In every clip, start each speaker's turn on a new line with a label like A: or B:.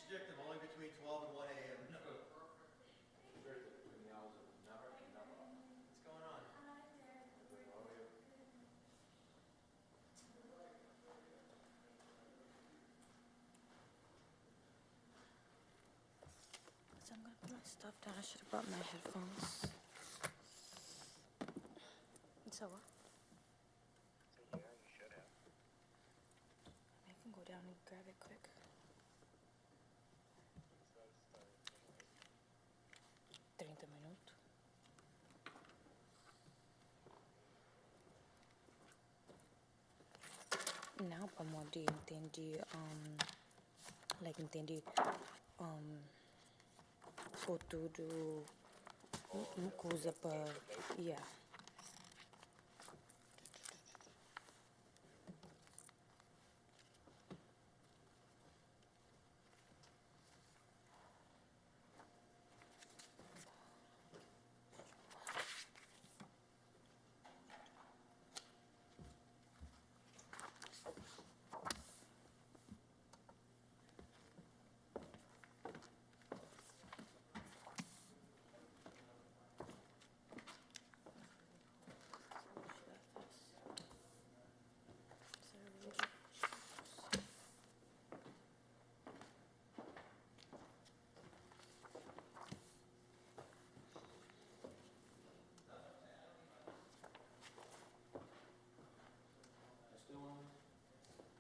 A: strict. I'm only between 12 and 1 a.m.
B: No. Between the hours of never and never.
A: What's going on?
C: So I'm gonna put my stuff down. I should have brought my headphones. So what?
D: Yeah, you should have.
C: I can go down and grab it quick. 30 minutos. Não, amor, entendi, like, entendi, o tudo, uma coisa para, yeah.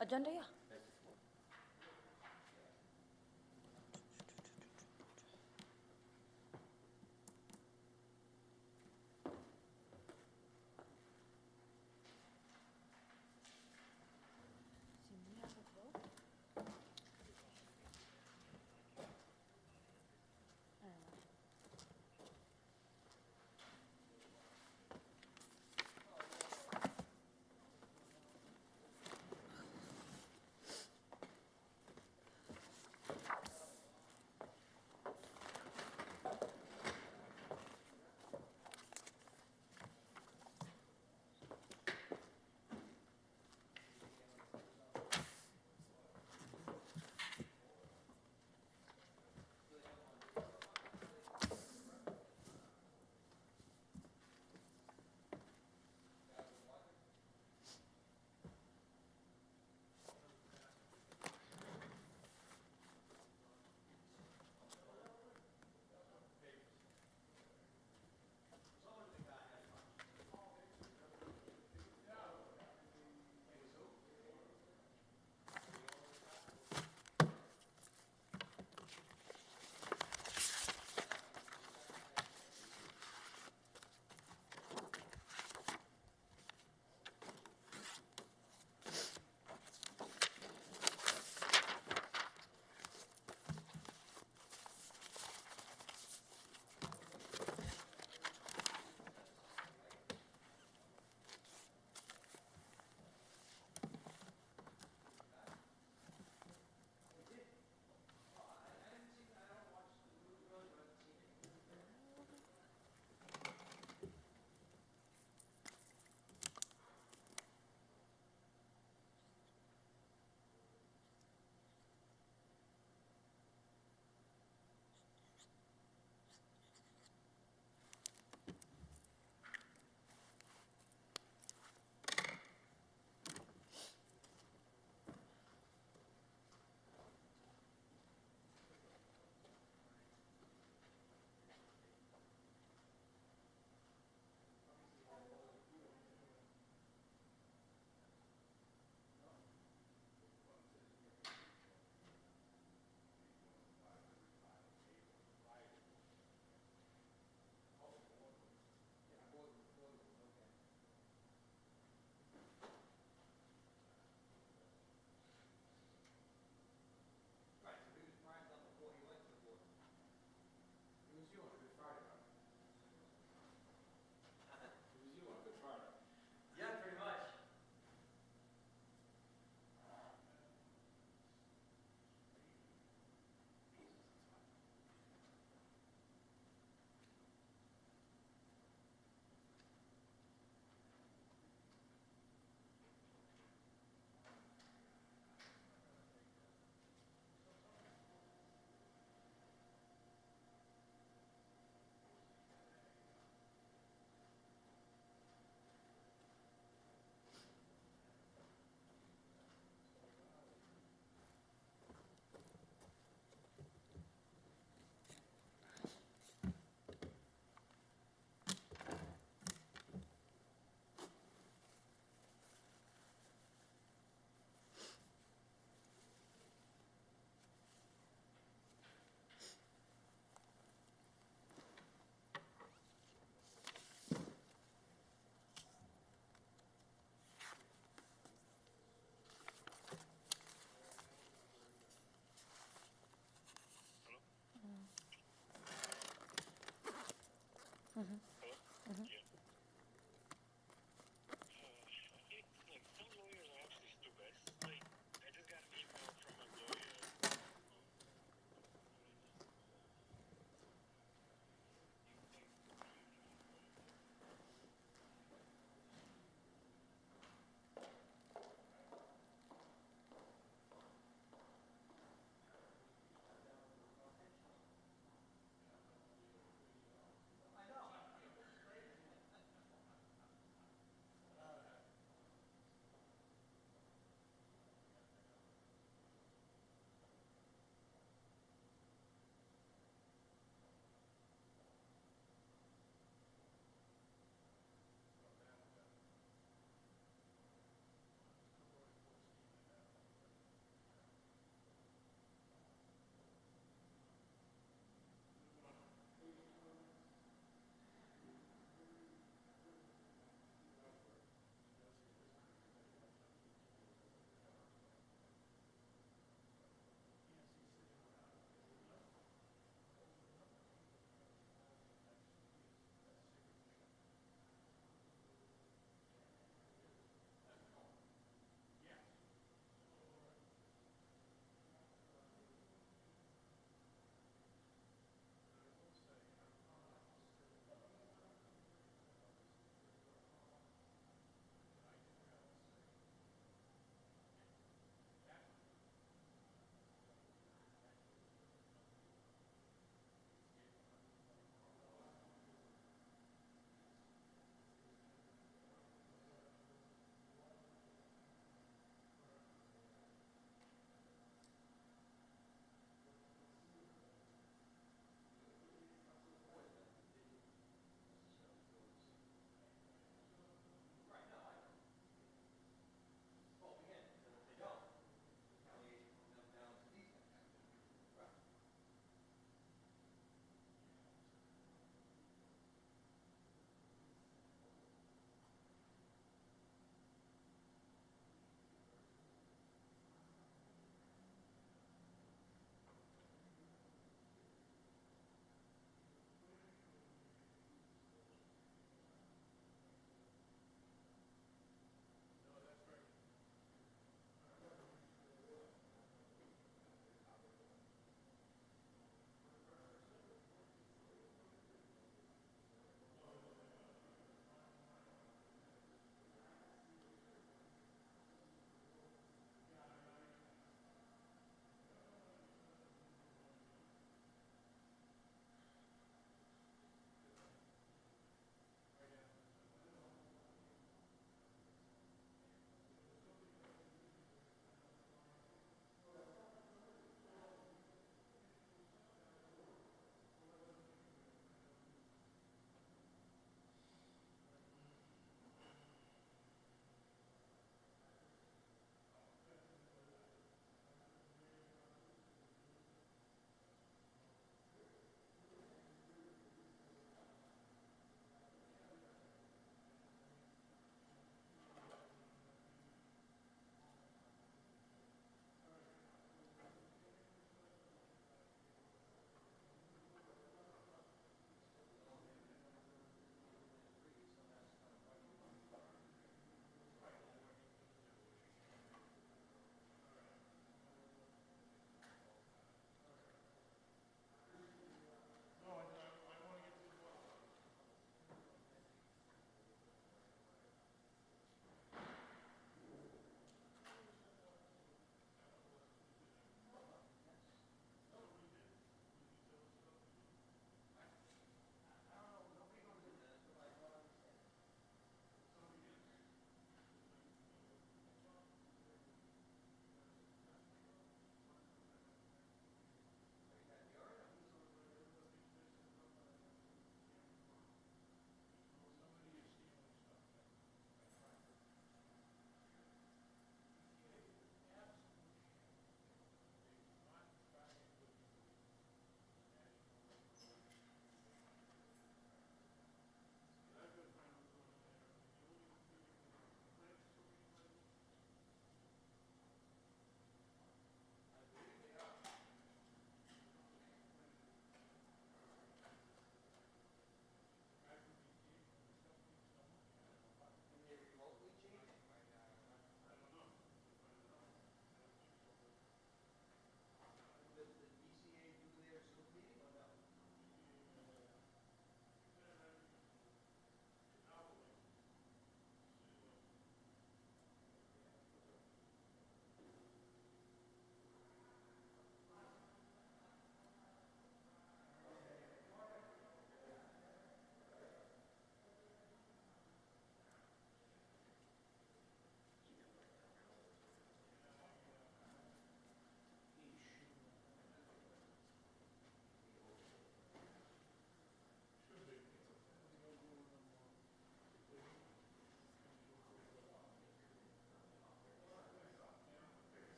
C: Agenda, yeah.
D: Hello? Yeah. Like, some lawyers are actually stupid. Like, I just got an email from a lawyer.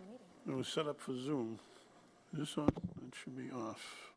C: meeting.
E: It was set up for Zoom. Is this on? It should be off.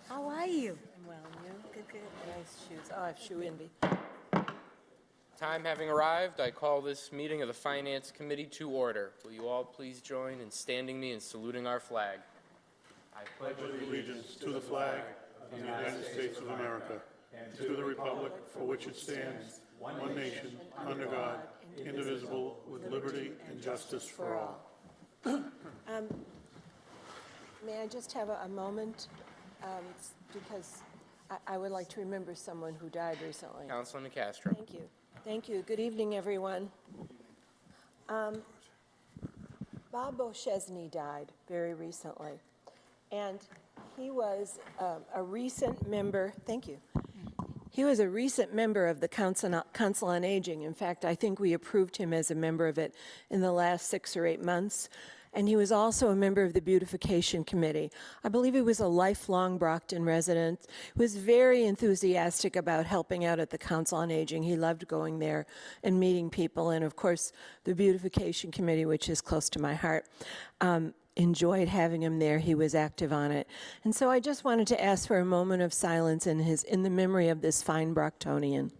C: How are you? I'm well, and you? Good, good. Nice shoes. Oh, I have shoe envy.
F: Time having arrived, I call this meeting of the Finance Committee to order. Will you all please join in standing me and saluting our flag? I pledge
E: Allegiance to the flag of the United States of America and to the republic for which it stands, one nation, under God, indivisible, with liberty and justice for all.
G: May I just have a moment? Because I would like to remember someone who died recently.
F: Councilman Castro.
G: Thank you. Thank you. Good evening, everyone. Bob Beauchesne died very recently, and he was a recent member. Thank you. He was a recent member of the Council on Aging. In fact, I think we approved him as a member of it in the last 6 or 8 months. And he was also a member of the Beautification Committee. I believe he was a lifelong Brockton resident. He was very enthusiastic about helping out at the Council on Aging. He loved going there and meeting people. And of course, the Beautification Committee, which is close to my heart, enjoyed having him there. He was active on it. And so I just wanted to ask for a moment of silence in the memory of this fine Brocktonian.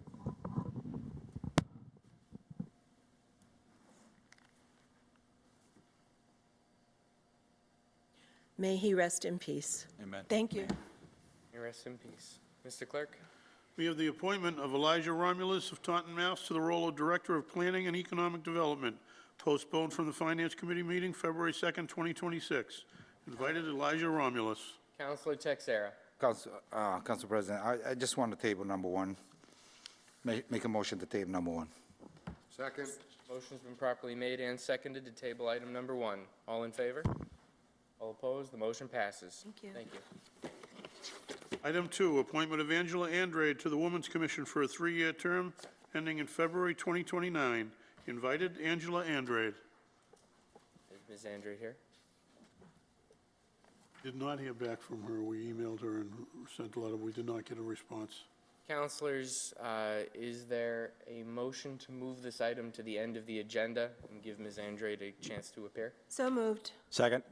G: May he rest in peace.
H: Amen.
G: Thank you.
F: May rest in peace. Mr. Clerk?
E: We have the appointment of Elijah Romulus of Taunton, Mass. to the role of Director of Planning and Economic Development, postponed from the Finance Committee meeting February 2nd, 2026. Invited Elijah Romulus.
F: Councilor Texera.
H: Council President, I just want to table number 1. Make a motion to table number 1.
A: Second.
F: Motion's been properly made and seconded to table item number 1. All in favor? All opposed? The motion passes.
G: Thank you.
F: Thank you.
E: Item 2, appointment of Angela Andrade to the Women's Commission for a 3-year term ending in February 2029. Invited Angela Andrade.
F: Is Ms. Andre here?
E: Did not hear back from her. We emailed her and sent a letter. We did not get a response.
F: Councilors, is there a motion to move this item to the end of the agenda and give Ms. Andrade a chance to appear?
G: So moved.
H: Second.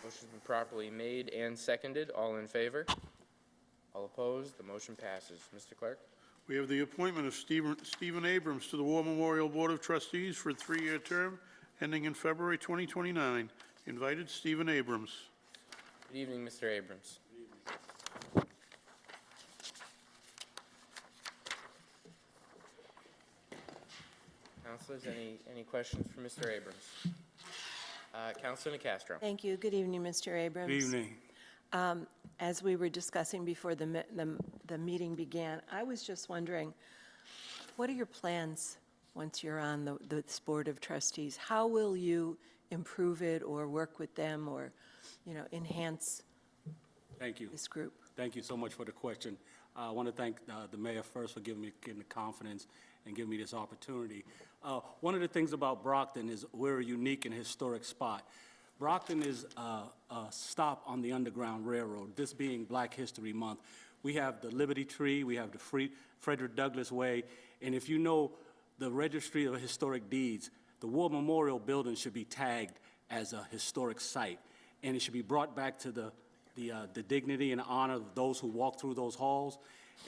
F: Motion's been properly made and seconded. All in favor? All opposed? The motion passes. Mr. Clerk?
E: We have the appointment of Stephen Abrams to the War Memorial Board of Trustees for a 3-year term ending in February 2029. Invited Stephen Abrams.
F: Good evening, Mr. Abrams. Councilors, any questions for Mr. Abrams? Councilor Castro.
G: Thank you. Good evening, Mr. Abrams.
E: Good evening.
G: As we were discussing before the meeting began, I was just wondering, what are your plans once you're on this Board of Trustees? How will you improve it or work with them or, enhance
I: Thank you.
G: this group?
I: Thank you so much for the question. I want to thank the mayor first for giving the confidence and giving me this opportunity. One of the things about Brockton is we're a unique and historic spot. Brockton is a stop on the Underground Railroad, this being Black History Month. We have the Liberty Tree, we have the Frederick Douglass Way, and if you know the Registry of Historic Deeds, the War Memorial Building should be tagged as a historic site, and it should be brought back to the dignity and honor of those who walk through those halls.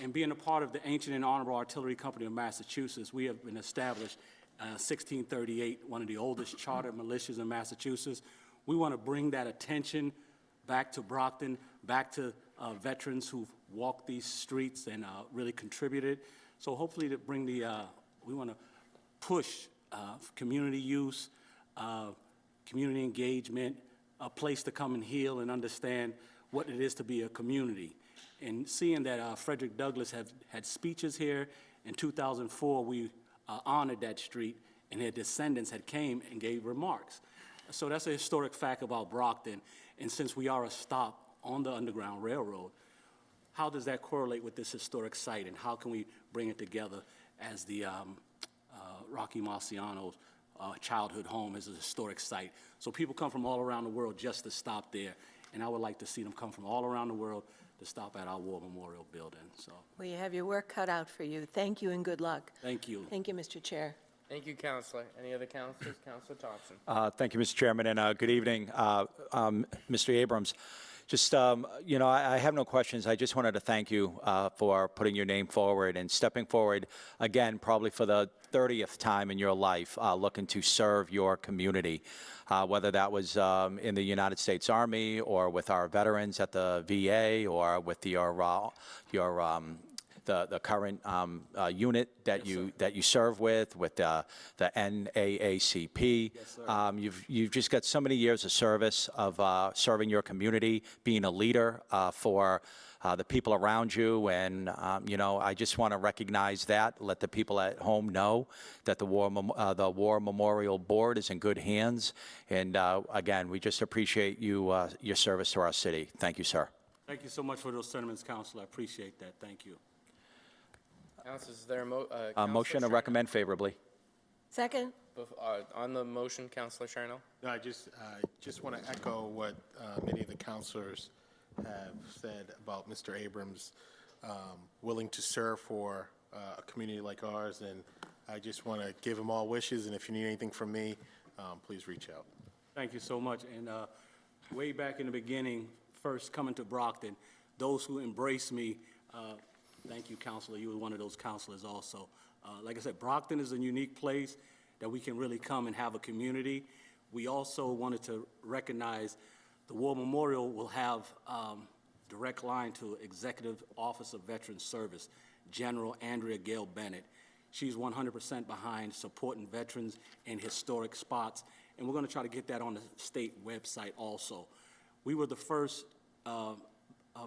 I: And being a part of the Ancient and Honorable Artillery Company of Massachusetts, we have been established 1638, one of the oldest chartered militias in Massachusetts. We want to bring that attention back to Brockton, back to veterans who've walked these streets and really contributed. So hopefully to bring we want to push community use, community engagement, a place to come and heal and understand what it is to be a community. And seeing that Frederick Douglass had speeches here, in 2004 we honored that street, and their descendants had came and gave remarks. So that's a historic fact about Brockton. And since we are a stop on the Underground Railroad, how does that correlate with this historic site, and how can we bring it together as the Rocky Marciano's childhood home is a historic site? So people come from all around the world just to stop there, and I would like to see them come from all around the world to stop at our War Memorial Building. So
G: Well, you have your work cut out for you. Thank you and good luck.
I: thank you.
G: Thank you, Mr. Chair.
F: Thank you, Councilor. Any other councilors? Councilor Thompson.
J: Thank you, Mr. Chairman, and good evening, Mr. Abrams. Just, you know, I have no questions. I just wanted to thank you for putting your name forward and stepping forward again, probably for the 30th time in your life, looking to serve your community, whether that was in the United States Army or with our veterans at the VA or with the current unit that you serve with the NAACP.
I: Yes, sir.
J: You've just got so many years of service of serving your community, being a leader for the people around you, and you know, I just want to recognize that, let the people at home know that the War Memorial Board is in good hands, and again, we just appreciate your service to our city. Thank you, sir.
I: Thank you so much for those sentiments, Counselor. I appreciate that. Thank you.
F: Council, is there a
J: A motion to recommend favorably.
G: Second?
F: On the motion, Councilor Charnel?
K: No, I just want to echo what many of the counselors have said about Mr. Abrams willing to serve for a community like ours, and I just want to give him all wishes, and if you need anything from me, please reach out.
I: Thank you so much. And way back in the beginning, first coming to Brockton, those who embraced me, thank you, Counselor. You were one of those counselors also. Like I said, Brockton is a unique place that we can really come and have a community. We also wanted to recognize the War Memorial will have direct line to Executive Office of Veterans Service, General Andrea Gail Bennett. She's 100% behind supporting veterans in historic spots, and we're going to try to get that on the state website also. We were the first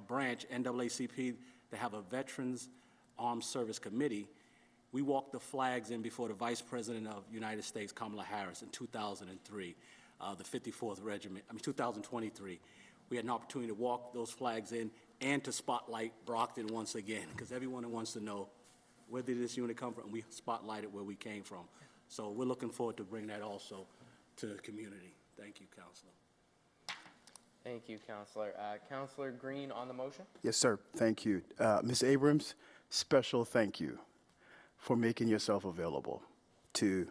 I: branch, NAACP, to have a Veterans Armed Service Committee. We walked the flags in before the Vice President of the United States, Kamala Harris, in 2003, the 54th Regiment, 2023. We had an opportunity to walk those flags in and to spotlight Brockton once again, because everyone wants to know where did this unit come from, and we spotlighted where we came from. So we're looking forward to bring that also to the community. Thank you, Counselor.
F: Thank you, Counselor. Counselor Green on the motion?
L: Yes, sir. Thank you. Ms. Abrams, special thank you for making yourself available to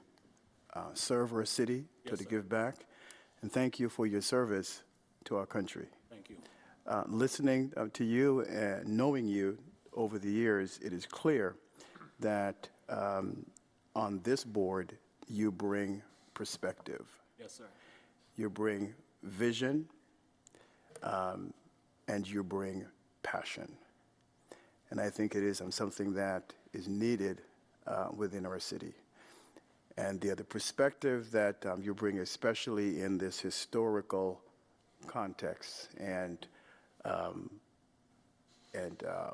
L: serve our city,
I: Yes,
L: to
I: sir.
L: give back, and thank you for your service to our country.
I: Thank you.
L: Listening to you and knowing you over the years, it is clear that on this board, you bring perspective.
I: Yes, sir.
L: You bring vision, and you bring passion. And I think it is something that is needed within our city. And the perspective that you bring, especially in this historical context, and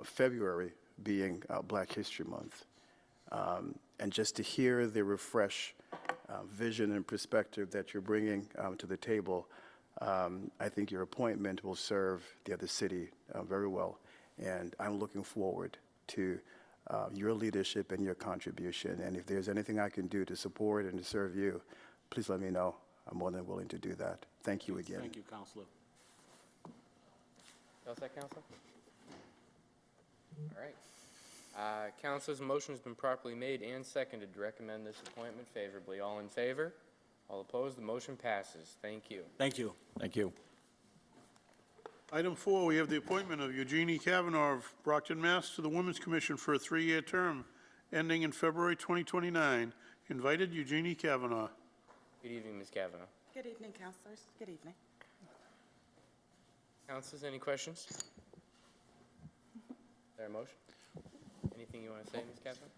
L: February being Black History Month, and just to hear the refresh vision and perspective that you're bringing to the table, I think your appointment will serve the other city very well. And I'm looking forward to your leadership and your contribution. And if there's anything I can do to support and to serve you, please let me know. I'm more than willing to do that. Thank you again.
I: Thank you, Counselor.
F: All set, Counselor? All right. Counselor's motion has been properly made and seconded to recommend this appointment favorably. All in favor? All opposed? The motion passes. Thank you.
I: Thank you.
J: Thank you.
E: Item 4, we have the appointment of Eugenie Kavanaugh of Brockton, Mass. to the Women's Commission for a 3-year term ending in February 2029. Invited, Eugenie Kavanaugh.
F: Good evening, Ms. Kavanaugh.
M: Good evening, councilors. Good evening.
F: Councilors, any questions? Is there a motion? Anything you want to say, Ms. Kavanaugh?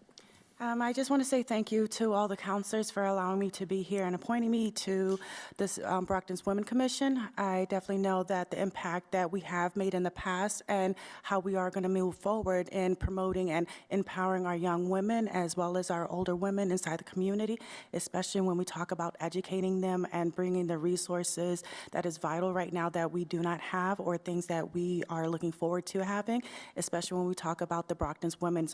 M: I just want to say thank you to all the counselors for allowing me to be here and appointing me to this Brockton's Women Commission. I definitely know that the impact that we have made in the past and how we are going to move forward in promoting and empowering our young women as well as our older women inside the community, especially when we talk about educating them and bringing the resources that is vital right now that we do not have or things that we are looking forward to having, especially when we talk about the Brockton's Women's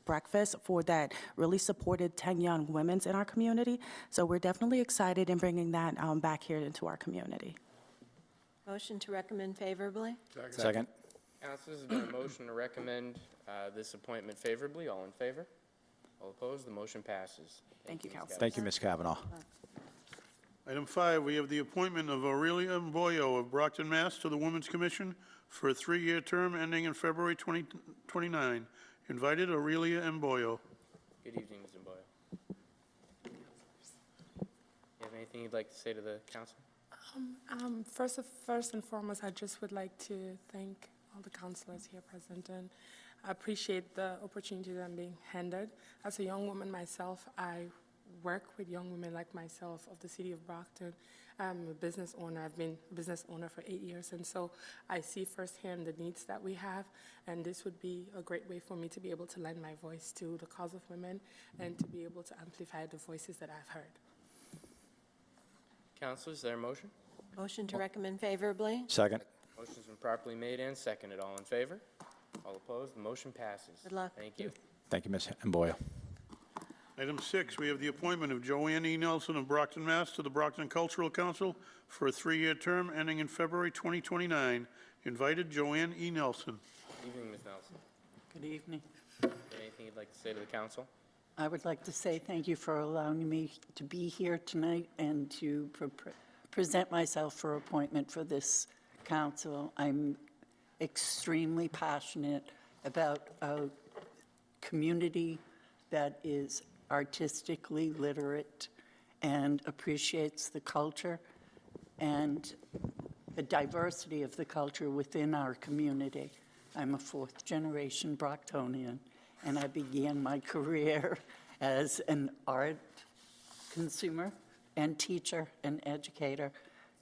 M: breakfast for that really supported 10 young women in our community. So we're definitely excited in bringing that back here into our community.
G: Motion to recommend favorably?
J: Second.
F: Councilors, there's been a motion to recommend this appointment favorably. All in favor? All opposed? The motion passes.
M: Thank you,
F: Ms.
M: Councilor.
J: Thank you, Ms. Kavanaugh.
E: Item 5, we have the appointment of Aurelia Mboyo of Brockton, Mass. To the Women's Commission for a 3-year term ending in February 2029. Invited, Aurelia Mboyo.
F: Good evening, Ms. Mboyo. You have anything you'd like to say to the council?
N: First and foremost, I just would like to thank all the councilors here present, and I appreciate the opportunity that I'm being handed. As a young woman myself, I work with young women like myself of the city of Brockton. I'm a business owner. I've been a business owner for 8 years, and so I see firsthand the needs that we have, and this would be a great way for me to be able to lend my voice to the cause of women and to be able to amplify the voices that I've heard.
F: Councilors, is there a motion?
G: Motion to recommend favorably?
J: Second.
F: Motion's been properly made and seconded. All in favor? All opposed? The motion passes.
G: Good luck.
F: Thank you.
J: Thank you, Ms. Mboyo.
E: Item 6, we have the appointment of Joanne E. Nelson of Brockton, Mass. To the Brockton Cultural Council for a 3-year term ending in February 2029. Invited, Joanne E. Nelson.
F: Evening, Ms. Nelson.
O: Good evening.
F: Anything you'd like to say to the council?
O: I would like to say thank you for allowing me to be here tonight and to present myself for appointment for this council. I'm extremely passionate about a community that is artistically literate and appreciates the culture and the diversity of the culture within our community. I'm a 4th-generation Brocktonian, and I began my career as an art consumer and teacher and educator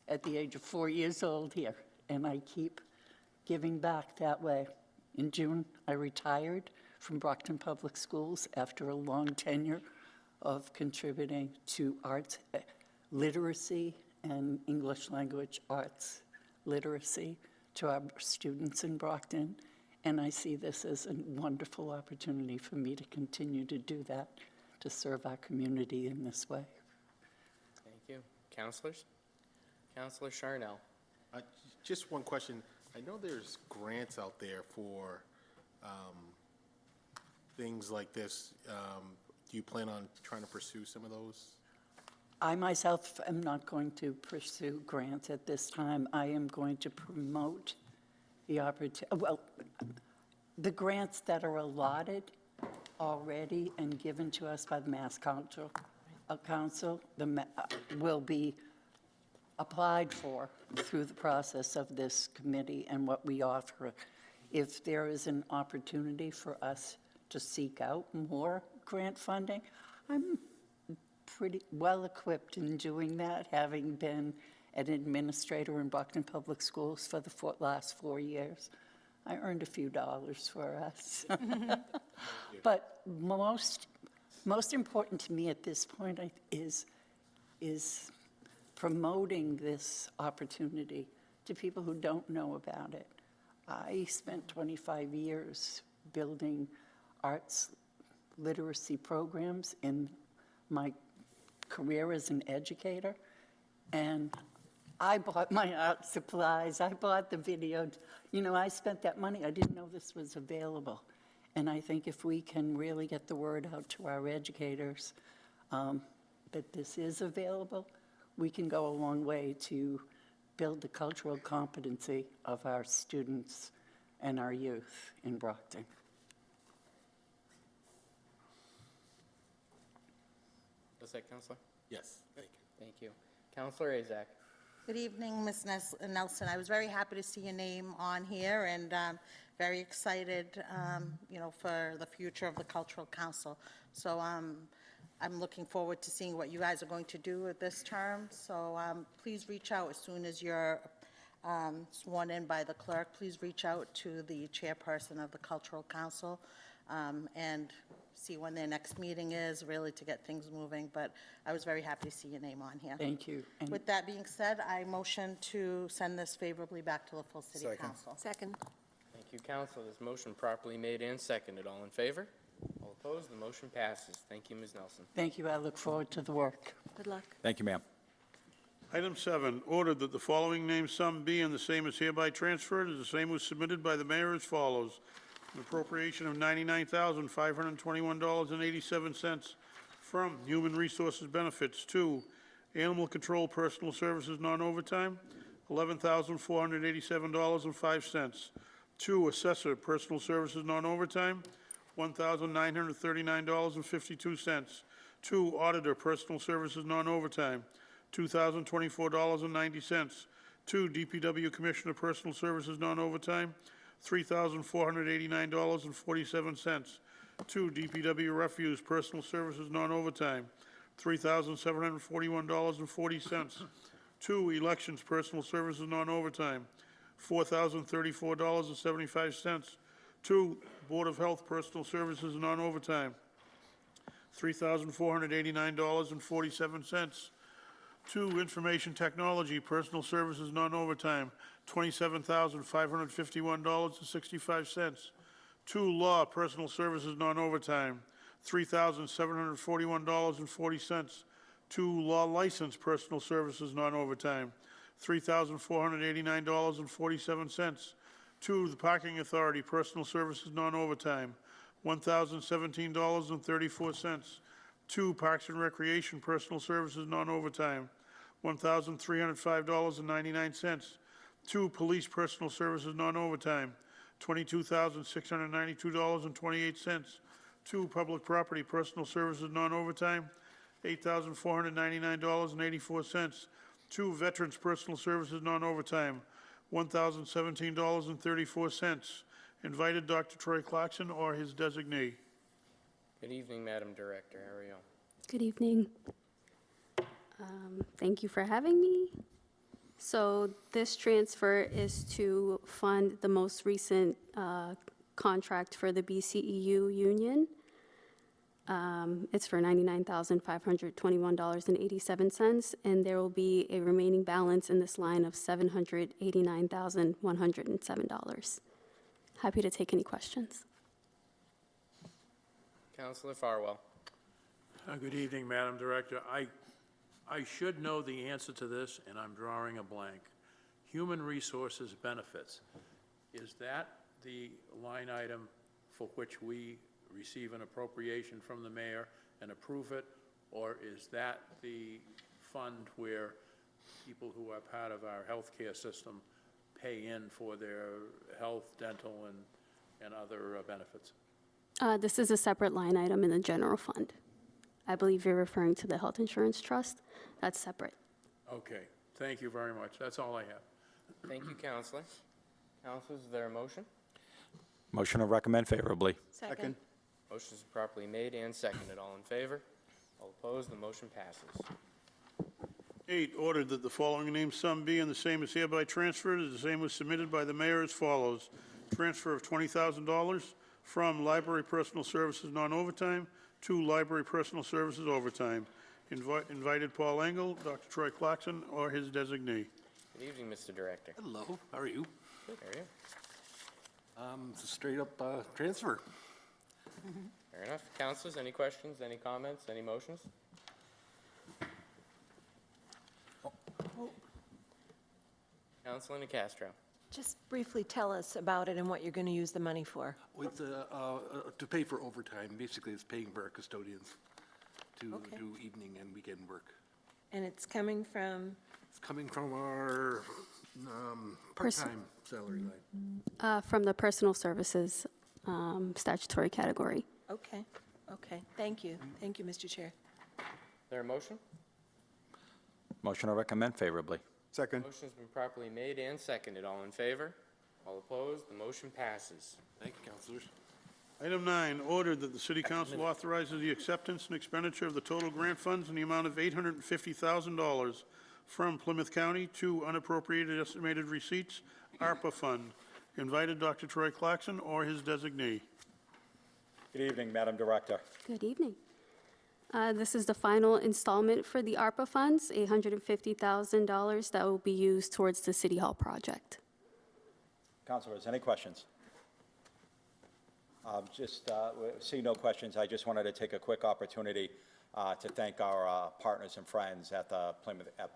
O: at the age of 4 years old here, and I keep giving back that way. In June, I retired from Brockton Public Schools after a long tenure of contributing to arts literacy and English language arts literacy to our students in Brockton, and I see this as a wonderful opportunity for me to continue to do that, to serve our community in this way.
F: Thank you. Councilors? Councilor Charnel.
K: Just one question. I know there's grants out there for things like this. Do you plan on trying to pursue some of those?
O: I myself am not going to pursue grants at this time. I am going to promote the opportunity. Well, the grants that are allotted already and given to us by the Mass Council will be applied for through the process of this committee and what we offer. If there is an opportunity for us to seek out more grant funding, I'm pretty well equipped in doing that, having been an administrator in Brockton Public Schools for the last 4 years. I earned a few dollars for us. But most important to me at this point is promoting this opportunity to people who don't know about it. I spent 25 years building arts literacy programs in my career as an educator, and I bought my art supplies, I bought the video, you know, I spent that money. I didn't know this was available. And I think if we can really get the word out to our educators that this is available, we can go a long way to build the cultural competency of our students and our youth in Brockton.
F: Is that Councilor?
K: Yes, thank you.
F: Thank you. Councilor Azak.
P: Good evening, Ms. Nelson. I was very happy to see your name on here and very excited, you know, for the future of the Cultural Council. So I'm looking forward to seeing what you guys are going to do with this term. So please reach out as soon as you're sworn in by the clerk. Please reach out to the chairperson of the Cultural Council and see when their next meeting is, really to get things moving. But I was very happy to see your name on here.
O: Thank you. And
P: with that being said, I motion to send this favorably back to the full city council.
G: Second.
F: Thank you, Council. This motion properly made and seconded. All in favor? All opposed? The motion passes. Thank you, Ms. Nelson.
O: thank you. I look forward to the work.
G: Good luck.
J: Thank you, ma'am.
E: Item 7, ordered that the following named sum be and the same is hereby transferred as the same was submitted by the mayor as follows. An appropriation of $99,521.87 from Human Resources Benefits to Animal control personal services non-overtime, $11,487.05. 2, assessor personal services non-overtime, $1,939.52. 2, auditor personal services non-overtime, $2,024.90. 2, DPW commissioner personal services non-overtime, $3,489.47. 2, DPW refuse personal services non-overtime, $3,741.40. 2, elections personal services non-overtime, $4,034.75. 2, Board of Health personal services non-overtime, $3,489.47. 2, information technology personal services non-overtime, $27,551.65. 2, law personal services non-overtime, $3,741.40. 2, law license personal services non-overtime, $3,489.47. 2, the parking authority personal services non-overtime, $1,017.34. 2, parks and recreation personal services non-overtime, $1,305.99. 2, police personal services non-overtime, $22,692.28. 2, public property personal services non-overtime, $8,499.84. 2, veterans personal services non-overtime, $1,017.34. Invited Dr. Troy Clarkson or his designee.
F: Good evening, Madam Director. How are you?
Q: Good evening. Thank you for having me. So this transfer is to fund the most recent contract for the BCEU union. It's for $99,521.87, and there will be a remaining balance in this line of $789,107. Happy to take any questions.
F: Councilor Farwell.
E: Good evening, Madam Director. I should know the answer to this, and I'm drawing a blank. Human Resources Benefits. Is that the line item for which we receive an appropriation from the mayor and approve it, or is that the fund where people who are part of our healthcare system pay in for their health, dental, and other benefits?
Q: This is a separate line item in the general fund. I believe you're referring to the health insurance trust. That's separate.
E: Okay, thank you very much. That's all I have.
F: Thank you, Councilor. Councilors, is there a motion?
J: Motion to recommend favorably.
G: Second.
F: Motion is properly made and seconded. All in favor? All opposed? The motion passes.
E: 8, ordered that the following named sum be and the same is hereby transferred as the same was submitted by the mayor as follows. Transfer of $20,000 from library personal services non-overtime to library personal services overtime. Invited Paul Engel, Dr. Troy Clarkson, or his designee.
F: Good evening, Mr. Director.
K: Hello, how are you?
F: Good, how are you?
K: It's a straight-up transfer.
F: Fair enough. Councilors, any questions, any comments, any motions? Councilor Nicastro.
G: Just briefly tell us about it and what you're going to use the money for.
K: With to pay for overtime, basically it's paying for our custodians to do evening and weekend work.
G: And it's coming from?
K: It's coming from our part-time salary line.
Q: From the personal services statutory category.
G: Okay, okay. Thank you. Thank you, Mr. Chair.
F: Is there a motion?
J: Motion to recommend favorably.
L: Second.
F: Motion's been properly made and seconded. All in favor? All opposed? The motion passes.
K: Thank you, councilors.
E: Item 9, ordered that the city council authorizes the acceptance and expenditure of the total grant funds in the amount of $850,000 from Plymouth County to unappropriated estimated receipts, ARPA fund. Invited Dr. Troy Clarkson or his designee.
J: Good evening, Madam Director.
Q: Good evening. This is the final installment for the ARPA funds, $850,000 that will be used towards the City Hall project.
J: Councilors, any questions? See no questions. I just wanted to take a quick opportunity to thank our partners and friends at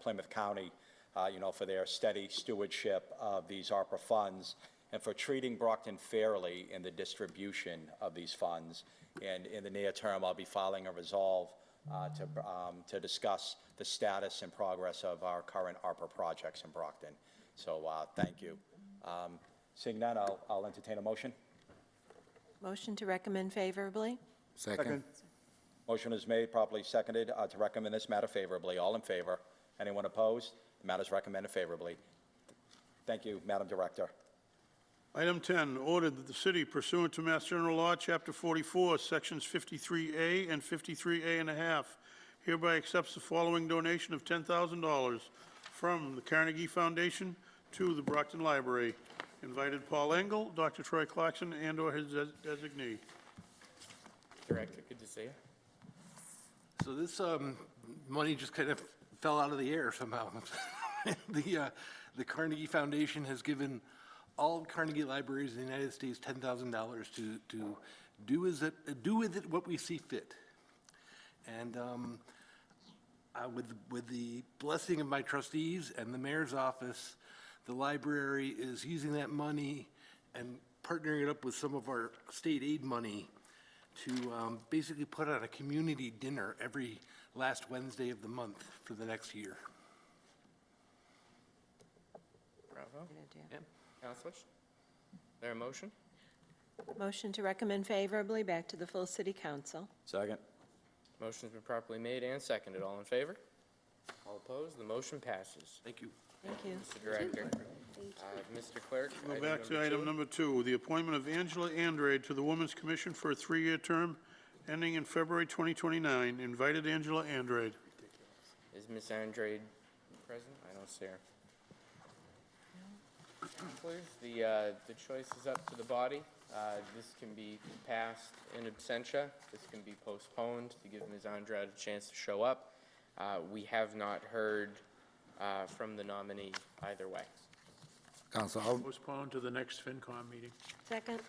J: Plymouth County, for their steady stewardship of these ARPA funds and for treating Brockton fairly in the distribution of these funds. And in the near term, I'll be filing a resolve to discuss the status and progress of our current ARPA projects in Brockton. So thank you. Seeing none, I'll entertain a motion.
G: Motion to recommend favorably?
H: Second.
J: Motion is made, properly seconded, to recommend this matter favorably. All in favor? Anyone opposed? The matter is recommended favorably. Thank you, Madam Director.
E: Item 10, ordered that the city pursuant to Mass General Law, Chapter 44, Sections 53A and 53A and a half, hereby accepts the following donation of $10,000 from the Carnegie Foundation to the Brockton Library. Invited Paul Engel, Dr. Troy Clarkson, and/or his designee.
F: Director, good to see you.
K: So this money just kind of fell out of the air somehow. The Carnegie Foundation has given all Carnegie libraries in the United States $10,000 to do with it what we see fit. And with the blessing of my trustees and the mayor's office, the library is using that money and partnering it up with some of our state aid money to basically put on a community dinner every last Wednesday of the month for the next year.
F: Bravo. Yeah. Councilors? There a motion?
G: Motion to recommend favorably back to the full city council.
J: Second.
F: Motion's been properly made and seconded. All in favor? All opposed? The motion passes.
K: Thank you.
G: Thank you.
F: Mr. Director. Mr. Clerk.
E: Go back to item number 2, the appointment of Angela Andrade to the Women's Commission for a 3-year term ending in February 2029. Invited Angela Andrade.
F: Is Ms. Andrade present? I don't see her. Councilors, the choice is up to the body. This can be passed in absentia. This can be postponed to give Ms. Andrade a chance to show up. We have not heard from the nominee either way.
H: Council, I'll
E: Postponed to the next FinCom meeting.
G: Second.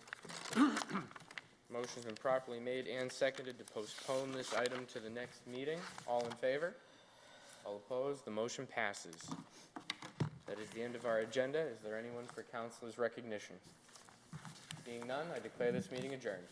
F: Motion's been properly made and seconded to postpone this item to the next meeting. All in favor? All opposed? The motion passes. That is the end of our agenda. Is there anyone for council's recognition? Seeing none, I declare this meeting adjourned.